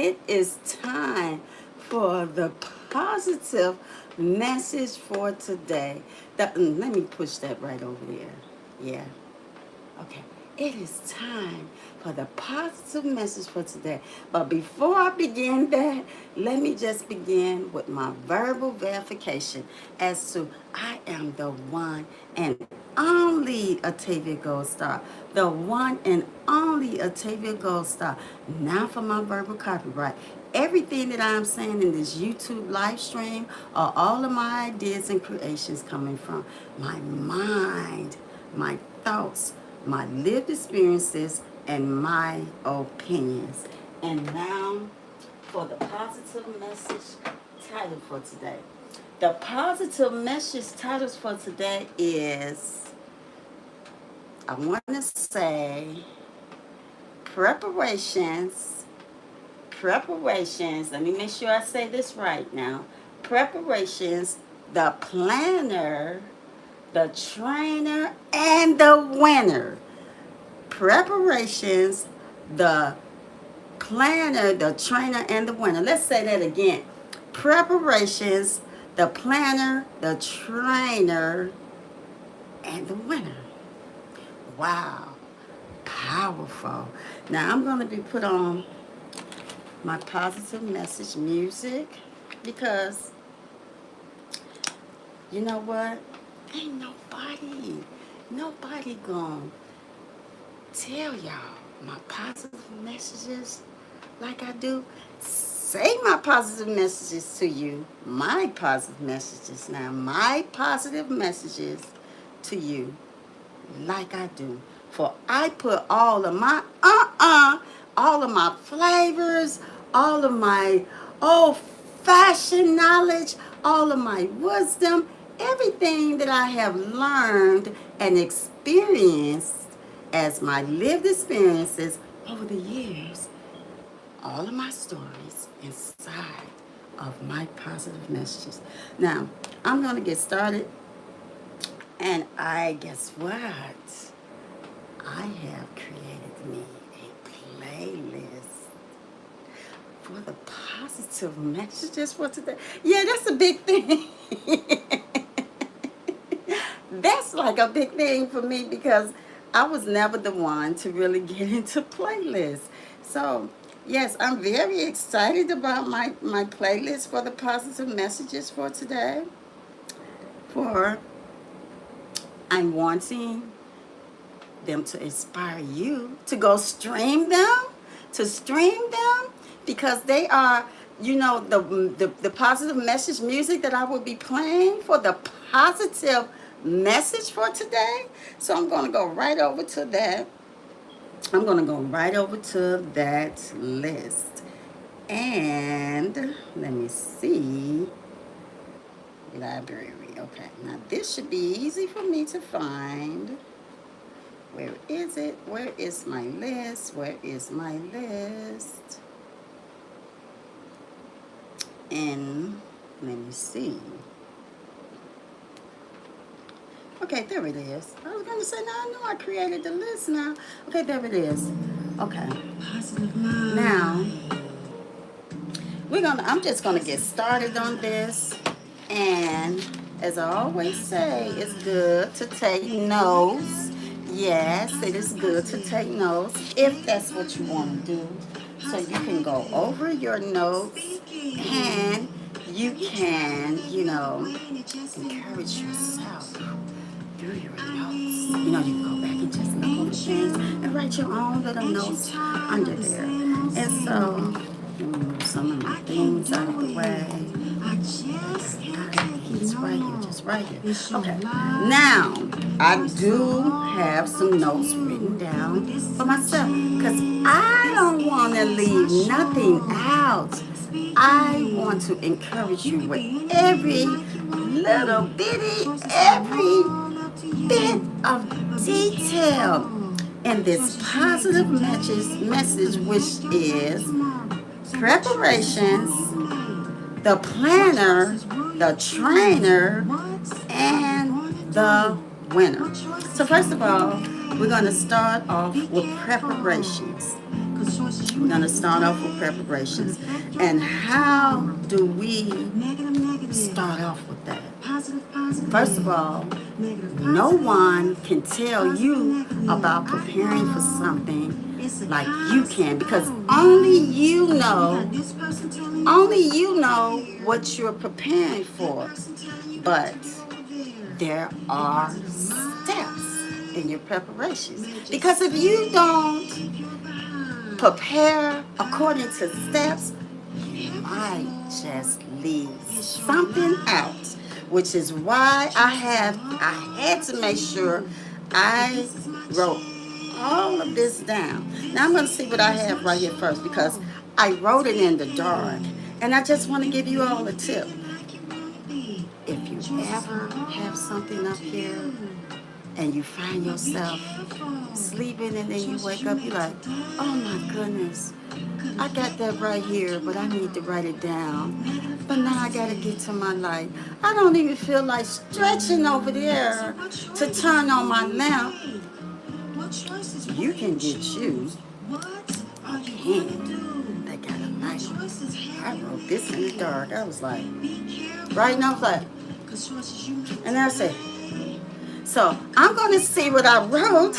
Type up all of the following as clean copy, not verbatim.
it is time for the positive message for today. Let me push that right over there. Yeah. Okay. It is time for the positive message for today. But before I begin that, let me just begin with my verbal verification as to I am the one and only Atavia Gold Star. The one and only Atavia Gold Star. Now for my verbal copyright. Everything that I'm saying in this YouTube live stream are all of my ideas and creations coming from my mind, my thoughts, my lived experiences, and my opinions. And now for the positive message title for today. The positive message titles for today is, I want to say, preparations, let me make sure I say this right now. Preparations, the planner, the trainer, and the winner. Preparations, the planner, the trainer, and the winner. Let's say that again. Preparations, the planner, the trainer, and the winner. Wow. Powerful. Now I'm going to be put on my positive message music because you know what? Ain't nobody gonna tell y'all my positive messages like I do. Say my positive messages to you. My positive messages now. My positive messages to you like I do. For I put all of my all of my flavors, all of my old fashioned knowledge, all of my wisdom, everything that I have learned and experienced as my lived experiences over the years, all of my stories inside of my positive messages. Now, I'm going to get started, and guess what? I have created me a playlist for the positive messages for today. Yeah, that's a big thing. That's like a big thing for me because I was never the one to really get into playlists. So, yes, I'm very excited about my playlist for the positive messages for today. For I'm wanting them to inspire you to go stream them because they are, the positive message music that I will be playing for the positive message for today. So I'm going to go right over to that. I'm going to go right over to that list. And let me see. Library. Okay. Now this should be easy for me to find. Where is it? Where is my list? Where is my list? And let me see. Okay, there it is. I was gonna say, no, I know I created the list now. Okay, there it is. Okay. Now I'm just gonna get started on this. And as I always say, it's good to take notes. Yes, it is good to take notes if that's what you want to do. So you can go over your notes and you can, encourage yourself through your notes. You can go back and just look over things and write your own little notes under there. And so, let me move some of my things out of the way. It's right here, just right here. Okay. Now, I do have some notes written down for myself because I don't want to leave nothing out. I want to encourage you with every bit of detail in this positive message, which is preparations, the planner, the trainer, and the winner. So first of all, we're going to start off with preparations. We're going to start off with preparations. And how do we start off with that? First of all, no one can tell you about preparing for something like you can, because only you know what you're preparing for. But there are steps in your preparations, because if you don't prepare according to steps, you might just leave something out, which is why I had to make sure I wrote all of this down. Now I'm going to see what I have right here first, because I wrote it in the dark, and I just want to give you all a tip. If you ever have something up here and you find yourself sleeping and then you wake up, you're like, oh my goodness, I got that right here, but I need to write it down. But now I got to get to my light. I don't even feel like stretching over there to turn on my lamp. You can get you a pen that got a light on it. I wrote this in the dark. I was like, right now, like, and I said, so I'm going to see what I wrote.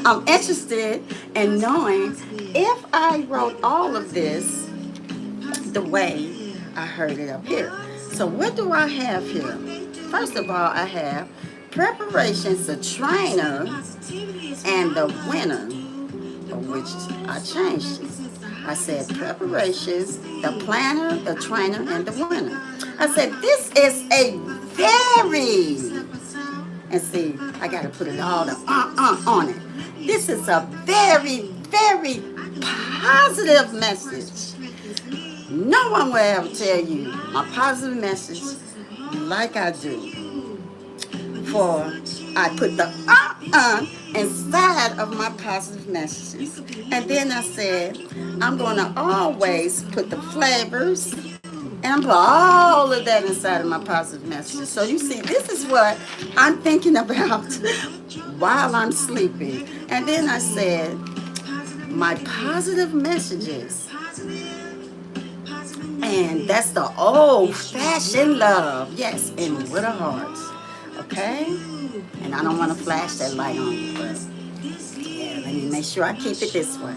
I'm interested in knowing if I wrote all of this the way I heard it up here. So what do I have here? First of all, I have preparations, the trainer, and the winner, which I changed it. I said preparations, the planner, the trainer, and the winner. I said this is a very, and see, I got to put it all the on it. This is a very, very positive message. No one will ever tell you my positive message like I do. For I put the inside of my positive messages. And then I said, I'm going to always put the flavors and put all of that inside of my positive messages. So you see, this is what I'm thinking about while I'm sleeping. And then I said, my positive messages. And that's the old-fashioned love. Yes, and with a heart. Okay? And I don't want to flash that light on you, but yeah, let me make sure I keep it this way.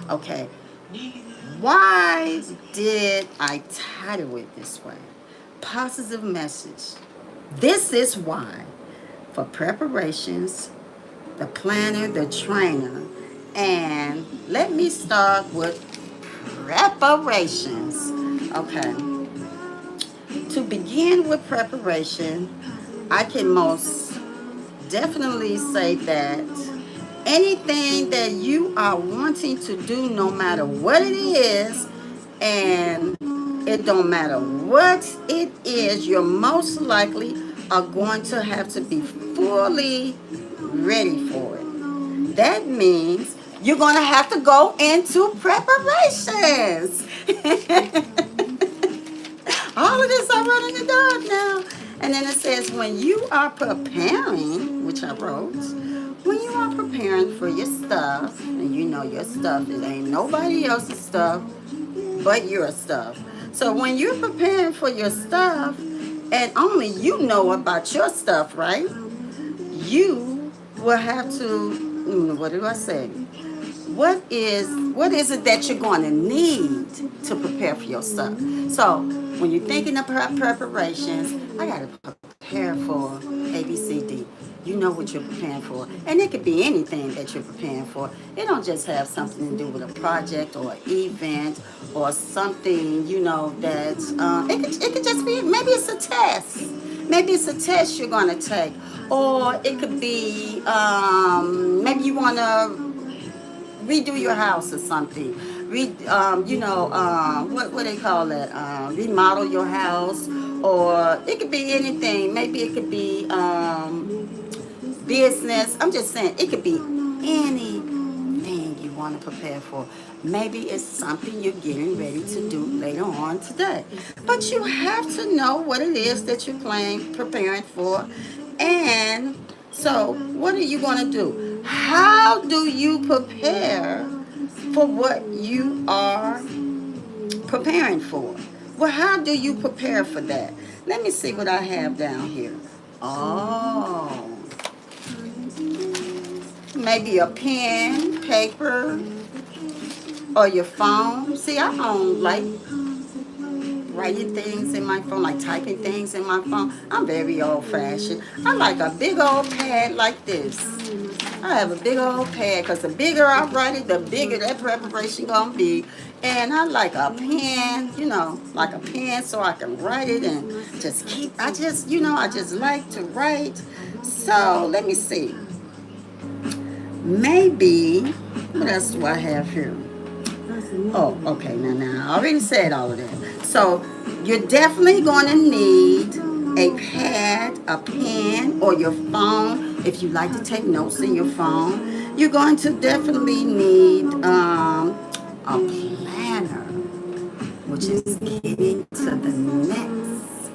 Okay. Why did I title it this way? Positive message. This is why. For preparations, the planner, the trainer, and let me start with preparations. Okay. To begin with preparation, I can most definitely say that anything that you are wanting to do, no matter what it is, and it don't matter what it is, you're most likely are going to have to be fully ready for it. That means you're going to have to go into preparations. All of this I wrote in the dark now. And then it says, when you are preparing, which I wrote, when you are preparing for your stuff, and you know your stuff, it ain't nobody else's stuff but your stuff. So when you're preparing for your stuff, and only you know about your stuff, right? You will have to, what do I say? What is it that you're going to need to prepare for your stuff? So when you're thinking about preparations, I got to prepare for A, B, C, D. You know what you're preparing for. And it could be anything that you're preparing for. It don't just have something to do with a project or an event or something, you know, that's, it could just be, maybe it's a test. Maybe it's a test you're going to take. Or it could be, maybe you want to redo your house or something. What they call it? Remodel your house, or it could be anything. Maybe it could be business. I'm just saying it could be anything you want to prepare for. Maybe it's something you're getting ready to do later on today. But you have to know what it is that you're preparing for. And so what are you going to do? How do you prepare for what you are preparing for. Well, how do you prepare for that? Let me see what I have down here. Oh, maybe a pen, paper, or your phone. See, I don't like writing things in my phone, like typing things in my phone. I'm very old fashioned. I like a big old pad like this. I have a big old pad because the bigger I write it, the bigger that preparation gonna be. And I like a pen, like a pen so I can write it and just keep, I just like to write. So let me see. Maybe, what else do I have here? Oh, okay, now, I already said all of that. So you're definitely going to need a pad, a pen, or your phone. If you like to take notes in your phone, you're going to definitely need a planner, which is getting to the next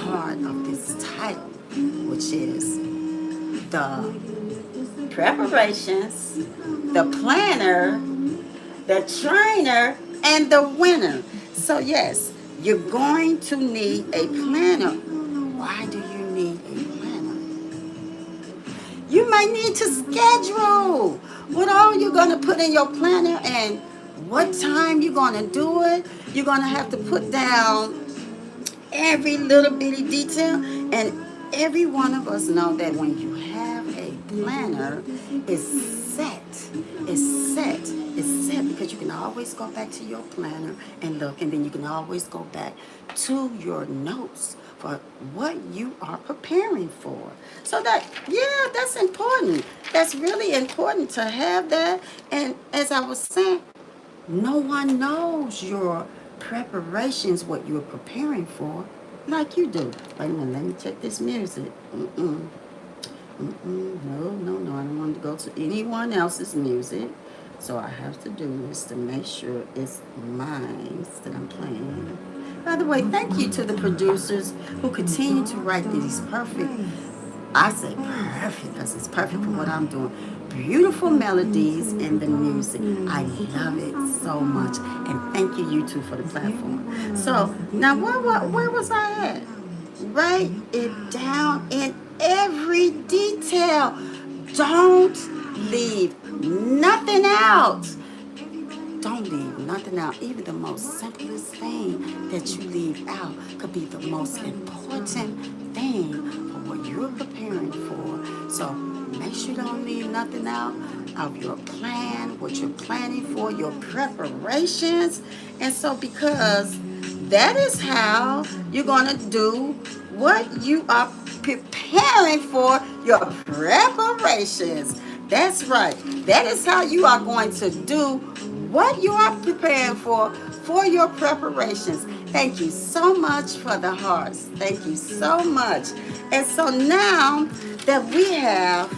part of this title, which is the preparations, the planner, the trainer, and the winner. So yes, you're going to need a planner. Why do you need a planner? You might need to schedule what all you're going to put in your planner and what time you're going to do it. You're going to have to put down every little bitty detail. And every one of us know that when you have a planner, it's set. It's set. It's set because you can always go back to your planner and look, and then you can always go back to your notes for what you are preparing for. So that's important. That's really important to have that. And as I was saying, no one knows your preparations, what you're preparing for, like you do. Wait a minute, let me check this music. No, I don't want to go to anyone else's music. So I have to do this to make sure it's mine that I'm playing. By the way, thank you to the producers who continue to write these perfect, I say perfect because it's perfect for what I'm doing, beautiful melodies in the music. I love it so much. And thank you, YouTube, for the platform. So now where was I at? Write it down in every detail. Don't leave nothing out. Don't leave nothing out. Even the most simplest thing that you leave out could be the most important thing for what you're preparing for. So make sure you don't leave nothing out of your plan, what you're planning for, your preparations. And so because that is how you're going to do what you are preparing for, your preparations. That's right. That is how you are going to do what you are preparing for your preparations. Thank you so much for the hearts. Thank you so much. And so now that we have,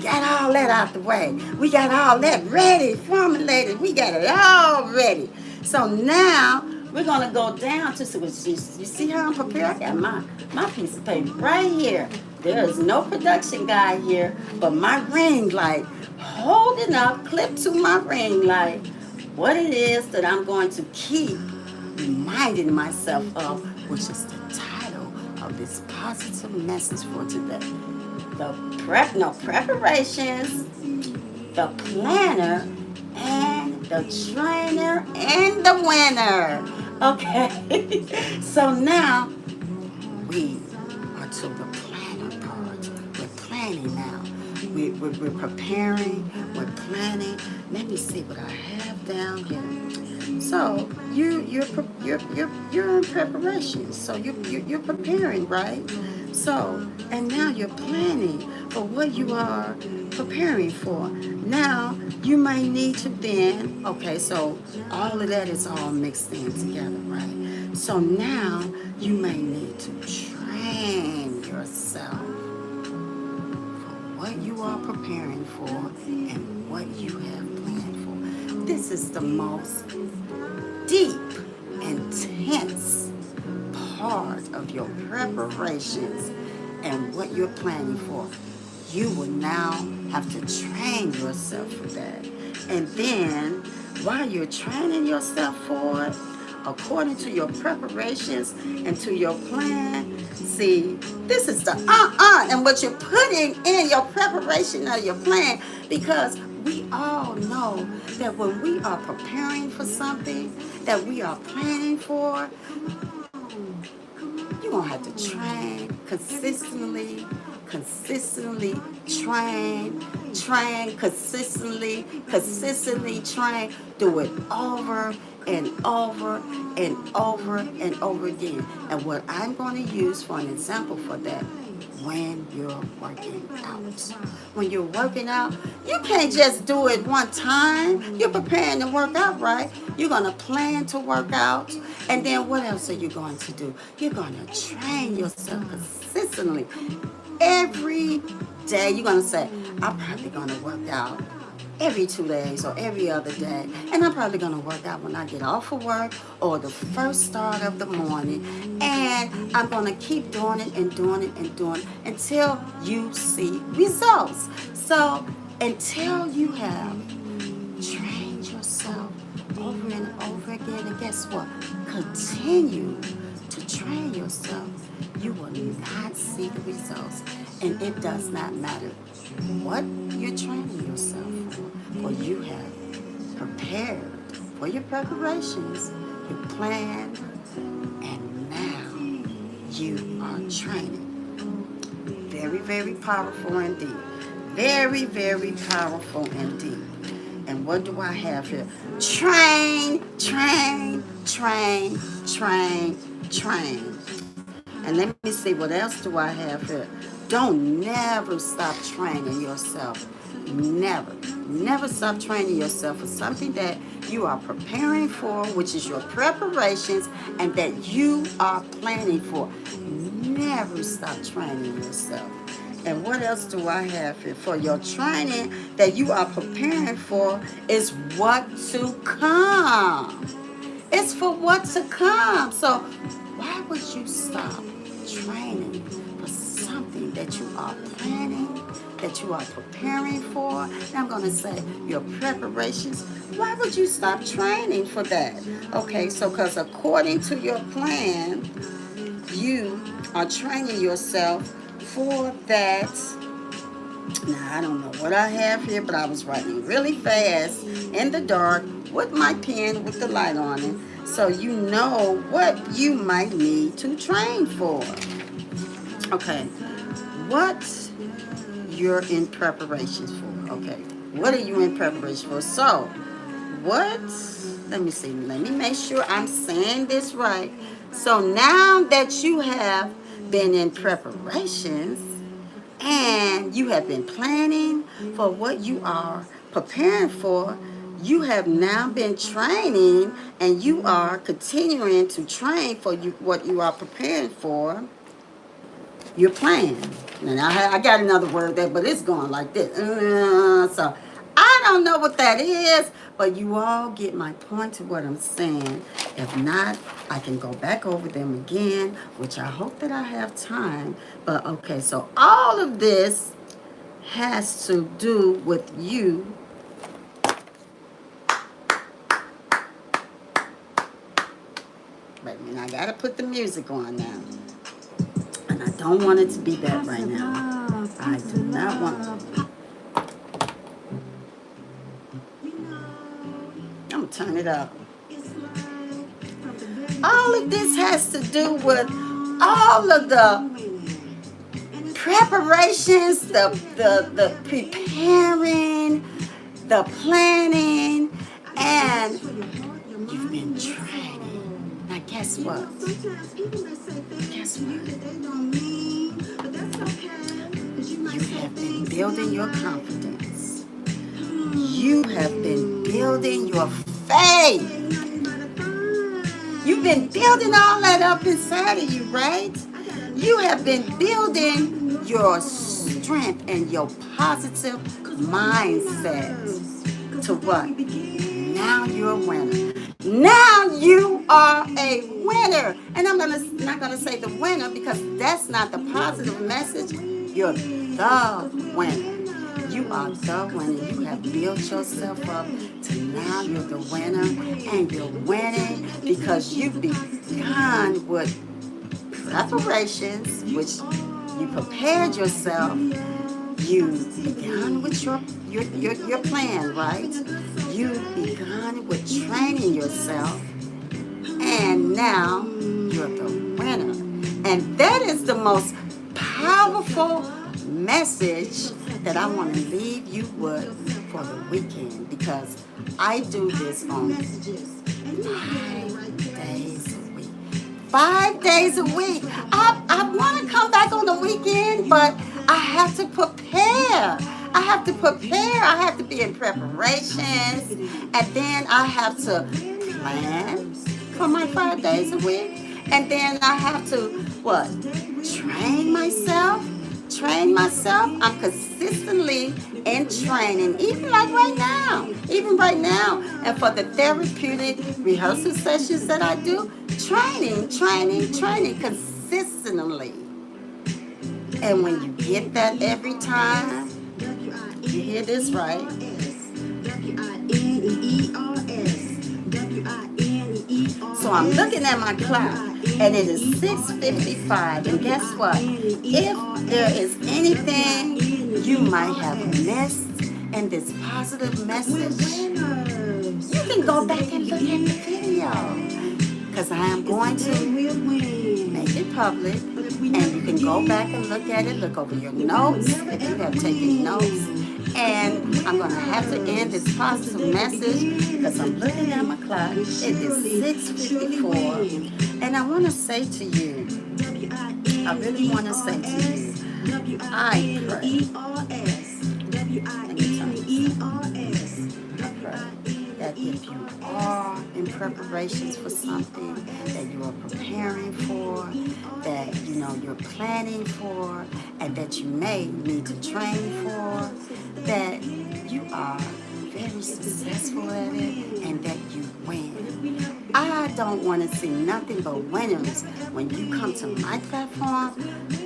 got all that out the way, we got all that ready, formulated, we got it all ready. So now we're going to go down to, you see how I'm prepared? I got my piece of paper right here. There is no production guy here, but my ring light holding up, clipped to my ring light, what it is that I'm going to keep reminding myself of, which is the title of this positive message for today. The preparations, the planner, and the trainer, and the winner. Okay, so now we are to the planner part. We're planning now. We're preparing. We're planning. Let me see what I have down here. So you're in preparation. So you're preparing, right? So and now you're planning for what you are preparing for. Now you might need to then. Okay, so all of that is all mixed in together, right? So now you may need to train yourself what you are preparing for and what you have planned for. This is the most deep, intense part of your preparations and what you're planning for. You will now have to train yourself for that. And then, while you're training yourself for it, according to your preparations and to your plan, see, this is the and what you're putting in your preparation of your plan, because we all know that when we are preparing for something that we are planning for, you're going to have to train consistently train consistently train, do it over and over and over and over again. And what I'm going to use for an example for that, when you're working out. When you're working out, you can't just do it one time. You're preparing to work out, right? You're going to plan to work out. And then what else are you going to do? You're going to train yourself consistently. Every day, you're going to say, I'm probably going to work out every 2 days or every other day. And I'm probably going to work out when I get off of work or the first start of the morning. And I'm going to keep doing it and doing it and doing it until you see results. So until you have trained yourself over and over again, and guess what? Continue to train yourself. You will not see the results. And it does not matter what you're training yourself for you have prepared for your preparations, you planned, and now you are training. Very, very powerful indeed. Very, very powerful indeed. And what do I have here? Train, train, train, train, train. And let me see, what else do I have here? Don't never stop training yourself. Never. Never stop training yourself for something that you are preparing for, which is your preparations, and that you are planning for. Never stop training yourself. And what else do I have here? For your training that you are preparing for is what to come. It's for what to come. So why would you stop training for something that you are planning, that you are preparing for? And I'm going to say your preparations. Why would you stop training for that? Okay, so because according to your plan, you are training yourself for that. Now, I don't know what I have here, but I was writing really fast in the dark with my pen with the light on it, so you know what you might need to train for. Okay, what you're in preparations for. Okay, what are you in preparation for? So, what, let me see, let me make sure I'm saying this right. So now that you have been in preparations, and you have been planning for what you are preparing for, you have now been training, and you are continuing to train for what you are preparing for, your plan. And I got another word there, but it's going like this. So I don't know what that is, but you all get my point to what I'm saying. If not, I can go back over them again, which I hope that I have time. But okay, so all of this has to do with you. Wait a minute, I gotta put the music on now. And I don't want it to be that right now. I do not want to. I'm gonna turn it up. All of this has to do with all of the preparations, the preparing, the planning, and you've been training. Now guess what? Guess what? You have been building your confidence. You have been building your faith. You've been building all that up inside of you, right? You have been building your strength and your positive mindset to what? Now you're a winner. Now you are a winner. And I'm not gonna say the winner, because that's not the positive message. You're the winner. You are the winner. You have built yourself up to now you're the winner, and you're winning because you've begun with preparations, which you prepared yourself. You began with your plan, right? You began with training yourself, and now you're the winner. And that is the most powerful message that I want to leave you with for the weekend, because I do this on 5 days a week. 5 days a week. I want to come back on the weekend, but I have to prepare. I have to prepare. I have to be in preparations. And then I have to plan for my 5 days a week. And then I have to, what? Train myself. Train myself. I'm consistently in training, even like right now. Even right now. And for the therapeutic rehearsal sessions that I do, training consistently. And when you get that every time, you hear this right. So I'm looking at my clock, and it is 6:55. And guess what? If there is anything you might have missed in this positive message, you can go back and look at the video, because I am going to make it public, and you can go back and look at it, look over your notes if you have taken notes. And I'm going to have to end this positive message because I'm looking at my clock. It is 6:54. And I want to say to you, I really want to say to you, I pray. That if you are in preparations for something that you are preparing for, that you know you're planning for, and that you may need to train for, that you are very successful at it and that you win. I don't want to see nothing but winners. When you come to my platform,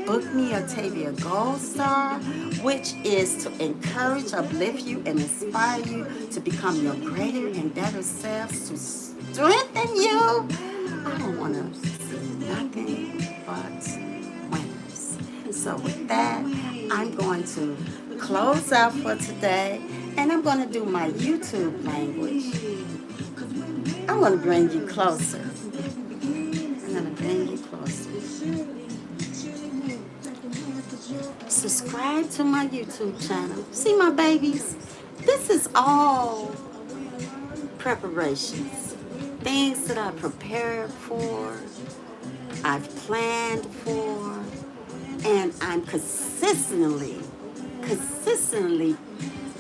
book me a Tavia Gold Star, which is to encourage, uplift you, and inspire you to become your greater and better selves, to strengthen you. I don't want to see nothing but winners. So with that, I'm going to close out for today, and I'm going to do my YouTube language. I'm going to bring you closer. I'm going to bring you closer. Subscribe to my YouTube channel. See my babies? This is all preparations. Things that I prepared for, I've planned for, and I'm consistently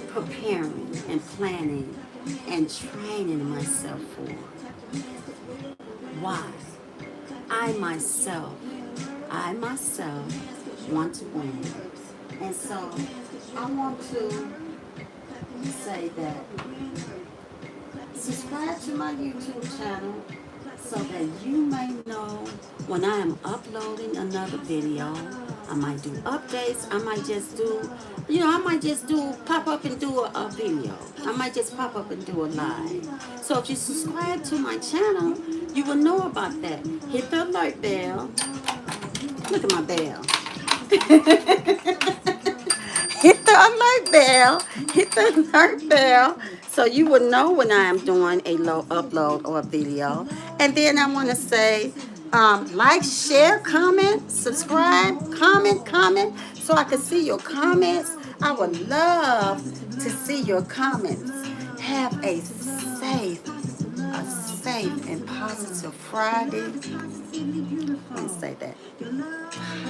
preparing and planning and training myself for. Why? I myself want to win. And so I want to say that subscribe to my YouTube channel so that you may know when I am uploading another video. I might do updates. I might just do, pop up and do a video. I might just pop up and do a live. So if you subscribe to my channel, you will know about that. Hit the alert bell. Look at my bell. Hit the alert bell. Hit the alert bell. So you will know when I am doing a low upload or a video. And then I want to say, like, share, comment, subscribe, comment, so I can see your comments. I would love to see your comments. Have a safe and positive Friday. Let me say that.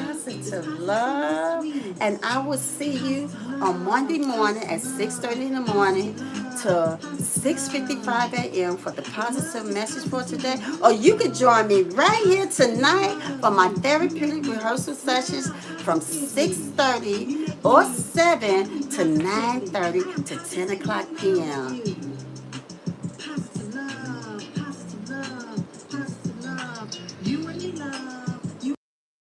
Positive love. And I will see you on Monday morning at 6:30 in the morning to 6:55 a.m. for the positive message for today. Or you can join me right here tonight for my therapeutic rehearsal sessions from 6:30 or 7 to 9:30 to 10 o'clock p.m.